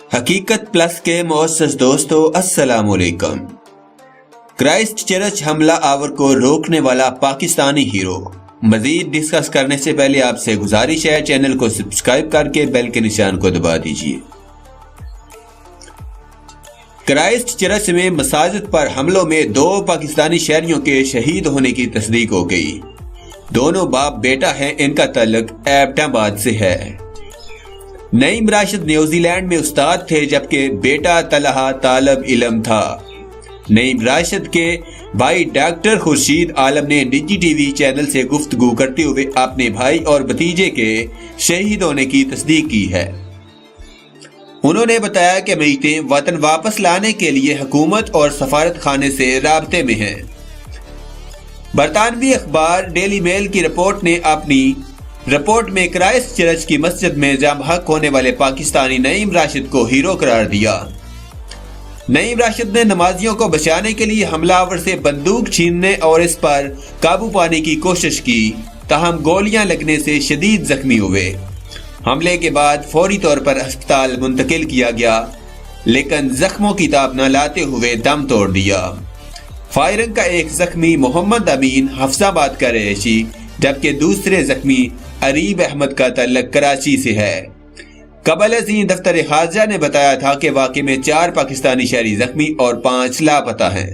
حقیقت پلس کے معزز دوستو السلام علیکم۔ کرائسٹ چرچ حملہ آور کو روکنے والا پاکستانی ہیرو۔ مزید ڈسکس کرنے سے پہلے آپ سے گزارش ہے چینل کو سبسکرائب کر کے بیل کے نشان کو دبا دیجیے۔ کرائسٹ چرچ میں مساجد پر حملوں میں 2 پاکستانی شہریوں کے شہید ہونے کی تصدیق ہو گئی۔ دونوں باپ بیٹا ہیں، ان کا تعلق ایبٹ آباد سے ہے۔ نعیم راشد نیوزی لینڈ میں استاد تھے جبکہ بیٹا طلحہ طالب علم تھا۔ نعیم راشد کے بھائی ڈاکٹر خورشید عالم نے نجی ٹی وی چینل سے گفتگو کرتے ہوئے اپنے بھائی اور بھتیجے کے شہید ہونے کی تصدیق کی ہے۔ انہوں نے بتایا کہ میتیں وطن واپس لانے کے لیے حکومت اور سفارت خانے سے رابطے میں ہیں۔ برطانوی اخبار ڈیلی میل کی رپورٹ نے اپنی رپورٹ میں کرائسٹ چرچ کی مسجد میں جام حق ہونے والے پاکستانی نعیم راشد کو ہیرو قرار دیا۔ نعیم راشد نے نمازیوں کو بچانے کے لیے حملہ آور سے بندوق چھیننے اور اس پر قابو پانے کی کوشش کی، تاہم گولیاں لگنے سے شدید زخمی ہوئے۔ حملے کے بعد فوری طور پر ہسپتال منتقل کیا گیا، لیکن زخموں کی تاب نہ لاتے ہوئے دم توڑ دیا۔ فائرنگ کا ایک زخمی محمد امین حفظ آباد کا رہائشی جبکہ دوسرے زخمی عریب احمد کا تعلق کراچی سے ہے۔ قبل ازیں دفتر خارجہ نے بتایا تھا کہ واقعے میں 4 پاکستانی شہری زخمی اور 5 لاپتہ ہیں۔